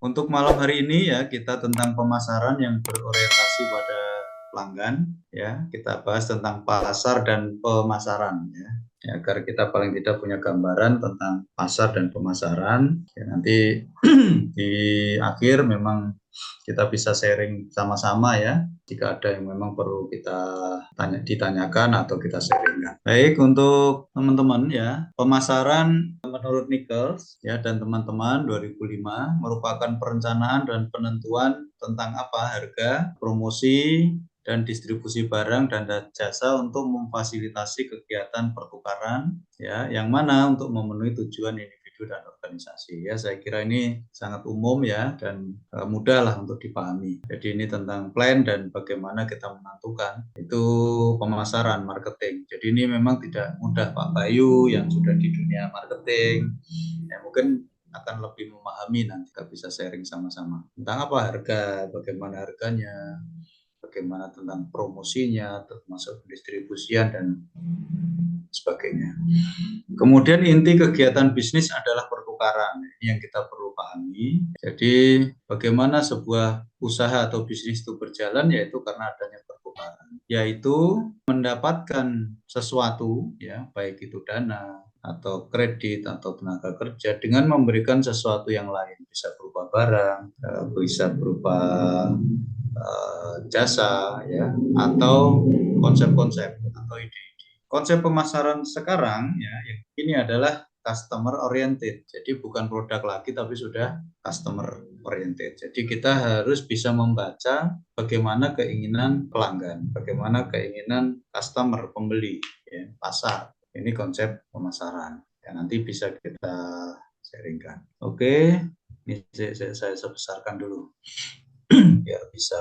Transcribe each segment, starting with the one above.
Untuk malam hari ini ya kita tentang pemasaran yang berorientasi pada pelanggan ya. Kita bahas tentang pasar dan pemasaran ya. Ya, agar kita paling tidak punya gambaran tentang pasar dan pemasaran. Ya, nanti di akhir memang kita bisa sharing sama-sama ya. Jika ada yang memang perlu kita ditanyakan atau kita sharingkan. Baik, untuk teman-teman ya, pemasaran menurut Nichols ya dan teman-teman 2005 merupakan perencanaan dan penentuan tentang apa harga, promosi, dan distribusi barang dan jasa untuk memfasilitasi kegiatan pertukaran ya, yang mana untuk memenuhi tujuan individu dan organisasi ya. Saya kira ini sangat umum ya dan mudah lah untuk dipahami. Jadi ini tentang plan dan bagaimana kita menentukan itu pemasaran marketing. Jadi ini memang tidak mudah Pak Bayu yang sudah di dunia marketing ya, mungkin akan lebih memahami, nanti kita bisa sharing sama-sama tentang apa harga, bagaimana harganya, bagaimana tentang promosinya, termasuk pendistribusian dan sebagainya. Kemudian inti kegiatan bisnis adalah pertukaran, ini yang kita perlu pahami. Jadi bagaimana sebuah usaha atau bisnis itu berjalan, yaitu karena adanya pertukaran, yaitu mendapatkan sesuatu ya, baik itu dana atau kredit atau tenaga kerja dengan memberikan sesuatu yang lain, bisa berupa barang, bisa berupa jasa ya, atau konsep-konsep atau ide. Konsep pemasaran sekarang ya ini adalah customer oriented. Jadi bukan produk lagi tapi sudah customer oriented. Jadi kita harus bisa membaca bagaimana keinginan pelanggan, bagaimana keinginan customer, pembeli ya, pasar. Ini konsep pemasaran. Ya, nanti bisa kita sharingkan. Oke, ini saya sebesarkan dulu biar bisa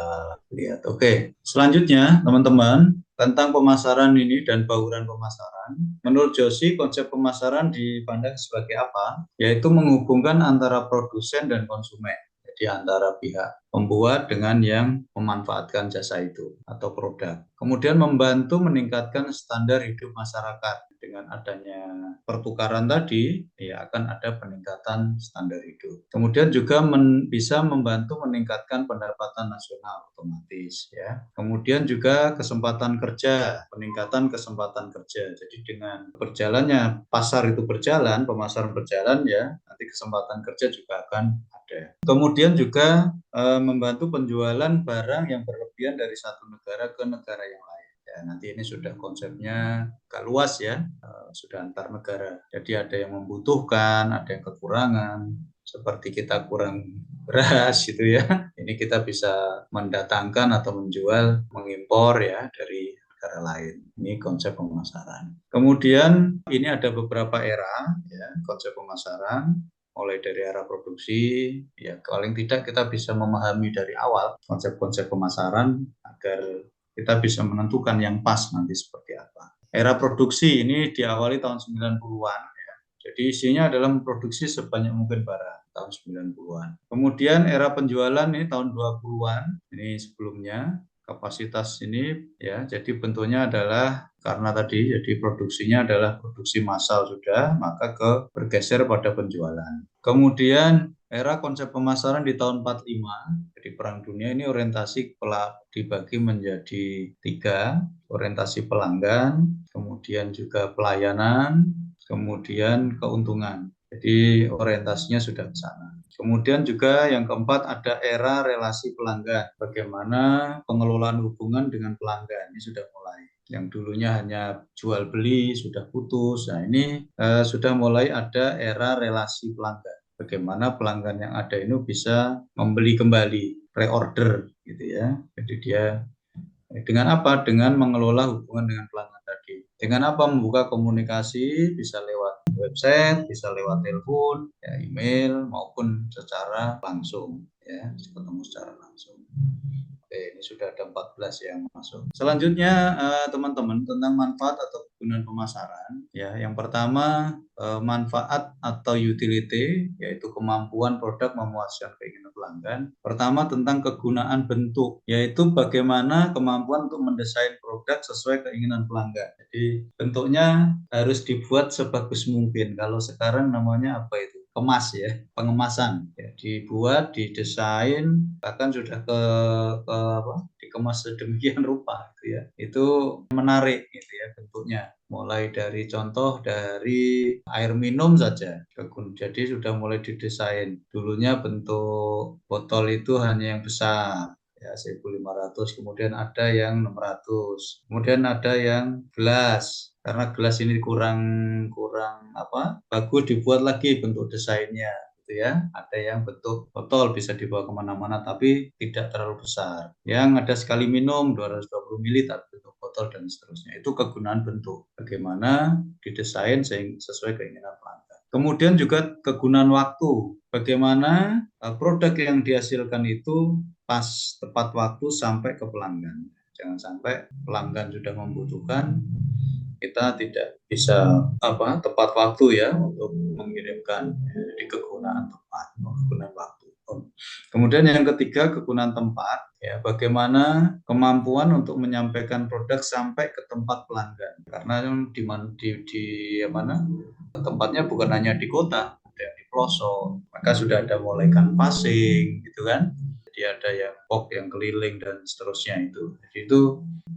lihat. Oke, selanjutnya teman-teman tentang pemasaran ini dan bauran pemasaran. Menurut Joshi, konsep pemasaran dipandang sebagai apa? Yaitu menghubungkan antara produsen dan konsumen. Jadi antara pihak pembuat dengan yang memanfaatkan jasa itu atau produk. Kemudian membantu meningkatkan standar hidup masyarakat. Dengan adanya pertukaran tadi, ya akan ada peningkatan standar hidup. Kemudian juga bisa membantu meningkatkan pendapatan nasional otomatis ya. Kemudian juga kesempatan kerja, peningkatan kesempatan kerja. Jadi dengan berjalannya pasar itu berjalan, pemasaran berjalan ya, nanti kesempatan kerja juga akan ada. Kemudian juga membantu penjualan barang yang berlebihan dari satu negara ke negara yang lain. Ya, nanti ini sudah konsepnya agak luas ya, sudah antar negara. Jadi ada yang membutuhkan, ada yang kekurangan, seperti kita kurang beras gitu ya. Ini kita bisa mendatangkan atau menjual, mengimpor ya dari negara lain. Ini konsep pemasaran. Kemudian ini ada beberapa era ya, konsep pemasaran. Mulai dari era produksi, ya paling tidak kita bisa memahami dari awal konsep-konsep pemasaran agar kita bisa menentukan yang pas nanti seperti apa. Era produksi ini diawali tahun 90-an ya. Jadi isinya adalah memproduksi sebanyak mungkin barang tahun 90-an. Kemudian era penjualan ini tahun 20-an. Ini sebelumnya kapasitas ini ya, jadi bentuknya adalah karena tadi jadi produksinya adalah produksi massal sudah, maka bergeser pada penjualan. Kemudian era konsep pemasaran di tahun 45, jadi perang dunia ini orientasi dibagi menjadi 3, orientasi pelanggan, kemudian juga pelayanan, kemudian keuntungan. Jadi orientasinya sudah ke sana. Kemudian juga yang keempat ada era relasi pelanggan. Bagaimana pengelolaan hubungan dengan pelanggan ini sudah mulai. Yang dulunya hanya jual beli sudah putus. Nah ini sudah mulai ada era relasi pelanggan. Bagaimana pelanggan yang ada ini bisa membeli kembali, reorder gitu ya. Jadi dia dengan apa? Dengan mengelola hubungan dengan pelanggan tadi. Dengan apa? Membuka komunikasi bisa lewat website, bisa lewat telepon, ya, email maupun secara langsung ya, ketemu secara langsung. Oke, ini sudah ada 14 yang masuk. Selanjutnya teman-teman tentang manfaat atau kegunaan pemasaran. Ya, yang pertama manfaat atau utility, yaitu kemampuan produk memuaskan keinginan pelanggan. Pertama tentang kegunaan bentuk, yaitu bagaimana kemampuan untuk mendesain produk sesuai keinginan pelanggan. Jadi bentuknya harus dibuat sebagus mungkin. Kalau sekarang namanya apa itu? kemas ya, pengemasan ya, dibuat, didesain, bahkan sudah ke apa, dikemas sedemikian rupa gitu ya. Itu menarik gitu ya bentuknya. Mulai dari contoh dari air minum saja. Jadi sudah mulai didesain. Dulunya bentuk botol itu hanya yang besar ya 1.500, kemudian ada yang 600, kemudian ada yang gelas, karena gelas ini kurang kurang apa bagus, dibuat lagi bentuk desainnya gitu ya. Ada yang bentuk botol bisa dibawa kemana-mana tapi tidak terlalu besar, yang ada sekali minum 220 ml tapi bentuk botol dan seterusnya. Itu kegunaan bentuk, bagaimana didesain sesuai keinginan pelanggan. Kemudian juga kegunaan waktu, bagaimana produk yang dihasilkan itu pas tepat waktu sampai ke pelanggan. Jangan sampai pelanggan sudah membutuhkan, kita tidak bisa tepat waktu ya untuk mengirimkan. Jadi kegunaan tempat, kegunaan waktu. Kemudian yang ketiga, kegunaan tempat ya, bagaimana kemampuan untuk menyampaikan produk sampai ke tempat pelanggan, karena di mana tempatnya bukan hanya di kota, ada di pelosok, maka sudah ada mulai canvassing gitu kan. Jadi ada yang box yang keliling dan seterusnya itu. Jadi itu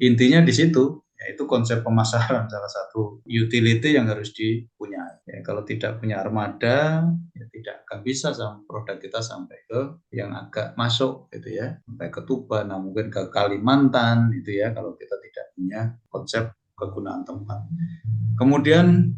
intinya di situ. Yaitu konsep pemasaran, salah satu utility yang harus dipunyai. Ya, kalau tidak punya armada, ya tidak akan bisa produk kita sampai ke yang agak masuk gitu ya, sampai ke Tuban, nah mungkin ke Kalimantan gitu ya, kalau kita tidak punya konsep kegunaan tempat. Kemudian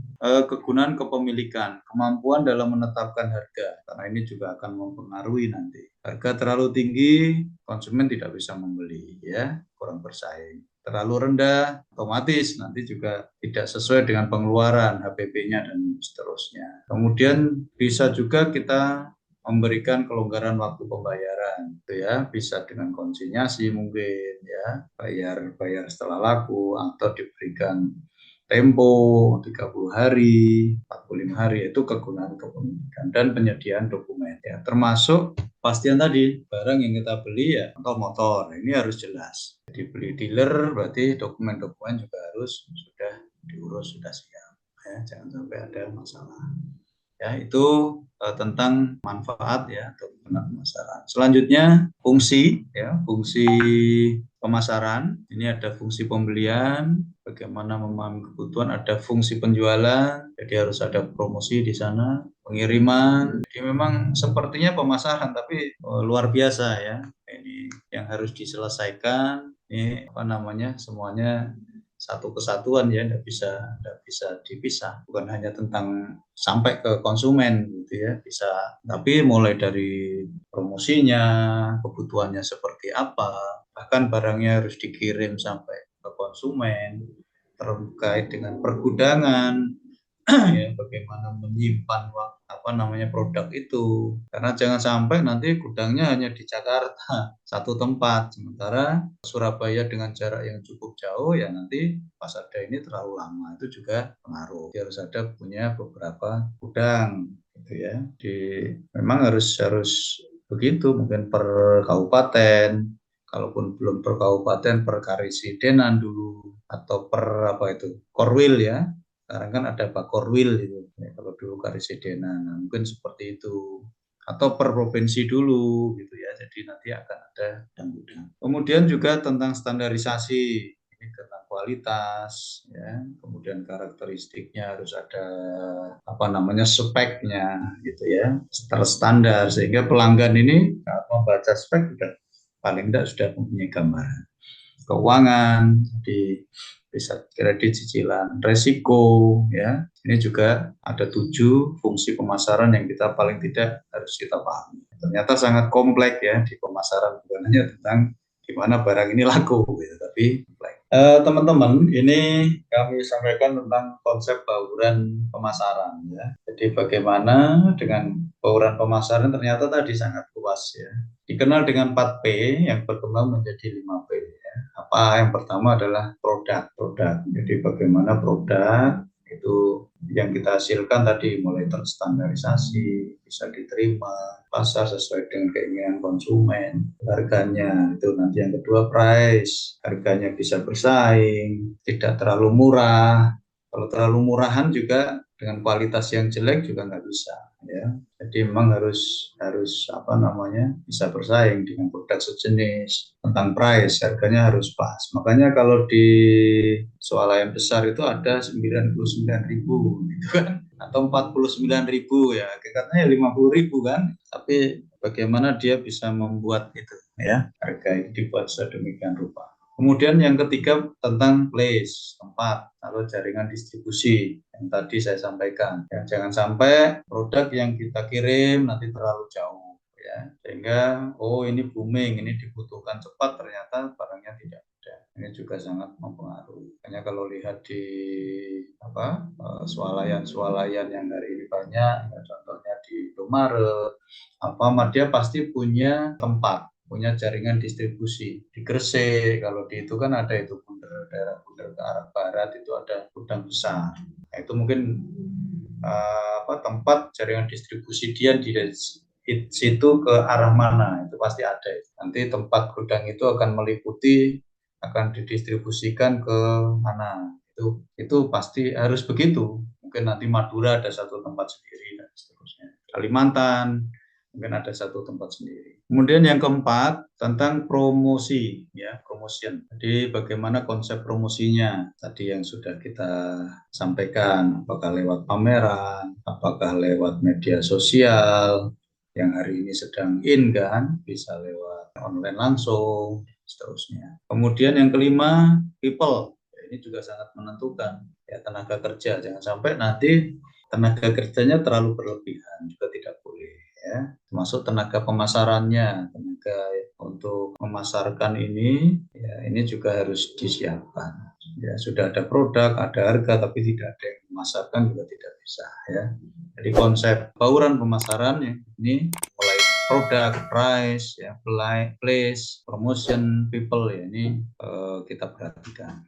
kegunaan kepemilikan, kemampuan dalam menetapkan harga, karena ini juga akan mempengaruhi nanti. Harga terlalu tinggi, konsumen tidak bisa membeli ya, kurang bersaing. Terlalu rendah, otomatis nanti juga tidak sesuai dengan pengeluaran HPP-nya dan seterusnya. Kemudian bisa juga kita memberikan kelonggaran waktu pembayaran, gitu ya, bisa dengan konsinyasi mungkin ya, bayar setelah laku, atau diberikan tempo 30 hari, 45 hari, itu kegunaan kepemilikan dan penyediaan dokumen ya, termasuk pastian tadi, barang yang kita beli ya atau motor, ini harus jelas. Jadi beli dealer berarti dokumen-dokumen juga harus sudah diurus, sudah siap ya, jangan sampai ada masalah. Ya, itu tentang manfaat ya atau pemasaran. Selanjutnya fungsi ya, fungsi pemasaran. Ini ada fungsi pembelian, bagaimana memahami kebutuhan, ada fungsi penjualan, jadi harus ada promosi di sana, pengiriman. Jadi memang sepertinya pemasaran tapi luar biasa ya. Ini yang harus diselesaikan. Ini semuanya satu kesatuan ya, tidak bisa dipisah. Bukan hanya tentang sampai ke konsumen gitu ya, bisa, tapi mulai dari promosinya, kebutuhannya seperti apa, bahkan barangnya harus dikirim sampai ke konsumen, terkait dengan pergudangan ya, bagaimana menyimpan produk itu, karena jangan sampai nanti gudangnya hanya di Jakarta satu tempat, sementara Surabaya dengan jarak yang cukup jauh ya, nanti pas ada ini terlalu lama, itu juga pengaruh. Dia harus ada punya beberapa gudang gitu ya. Memang harus begitu, mungkin per kabupaten, kalaupun belum per kabupaten, per karisidenan dulu, atau per korwil ya. Sekarang kan ada Bakorwil itu, ya, kalau dulu Karisidenan, nah, mungkin seperti itu. Atau per provinsi dulu gitu ya, jadi nanti akan ada gudang. Kemudian juga tentang standarisasi, ini tentang kualitas, ya. Kemudian karakteristiknya harus ada speknya gitu ya, terstandar, sehingga pelanggan ini saat membaca spek paling tidak sudah mempunyai gambaran. Keuangan, di bisa kredit cicilan, resiko ya. Ini juga ada 7 fungsi pemasaran yang kita paling tidak harus kita pahami. Ternyata sangat kompleks ya di pemasaran, bukan hanya tentang gimana barang ini laku gitu, tapi kompleks. Teman-teman, ini kami sampaikan tentang konsep bauran pemasaran ya. Jadi bagaimana dengan bauran pemasaran ternyata tadi sangat luas ya. Dikenal dengan 4P yang berkembang menjadi 5P. Apa yang pertama adalah produk. Jadi bagaimana produk itu yang kita hasilkan tadi mulai terstandarisasi, bisa diterima pasar sesuai dengan keinginan konsumen, harganya itu nanti yang kedua price, harganya bisa bersaing, tidak terlalu murah, Kalau terlalu murahan juga dengan kualitas yang jelek juga nggak bisa, ya. Jadi memang harus harus apa namanya bisa bersaing dengan produk sejenis. Tentang price, harganya harus pas. Makanya kalau di swalayan besar itu ada 99.000 gitu kan, atau 49.000 ya, hakikatnya ya 50.000 kan. Tapi bagaimana dia bisa membuat itu, ya, harga itu dibuat sedemikian rupa. Kemudian yang ketiga tentang place, tempat atau jaringan distribusi yang tadi saya sampaikan. Ya, jangan sampai produk yang kita kirim nanti terlalu jauh, ya, sehingga oh ini booming, ini dibutuhkan cepat, ternyata barangnya tidak ada. Ini juga sangat mempengaruhi. Hanya kalau lihat di apa swalayan-swalayan yang hari ini banyak, ya, contohnya di Indomaret, apa dia pasti punya tempat, punya jaringan distribusi di Gresik. Kalau di itu kan ada itu Bunder, daerah Bunder ke arah barat itu ada gudang besar. Nah, itu mungkin tempat jaringan distribusi dia di situ ke arah mana itu pasti ada. Nanti tempat gudang itu akan meliputi, akan didistribusikan ke mana. Itu pasti harus begitu. Mungkin nanti Madura ada satu tempat sendiri dan seterusnya. Kalimantan mungkin ada satu tempat sendiri. Kemudian yang keempat tentang promosi, ya, promotion. Jadi bagaimana konsep promosinya tadi yang sudah kita sampaikan, apakah lewat pameran, apakah lewat media sosial yang hari ini sedang in kan, bisa lewat online langsung, seterusnya. Kemudian yang kelima, people. Ini juga sangat menentukan, ya, tenaga kerja. Jangan sampai nanti tenaga kerjanya terlalu berlebihan, juga tidak boleh, ya. Termasuk tenaga pemasarannya, tenaga untuk memasarkan ini, ya, ini juga harus disiapkan. Ya, sudah ada produk, ada harga, tapi tidak ada yang memasarkan juga tidak bisa, ya. Jadi konsep bauran pemasaran ya, ini mulai produk, price, ya, place, promotion, people, ya, ini kita perhatikan.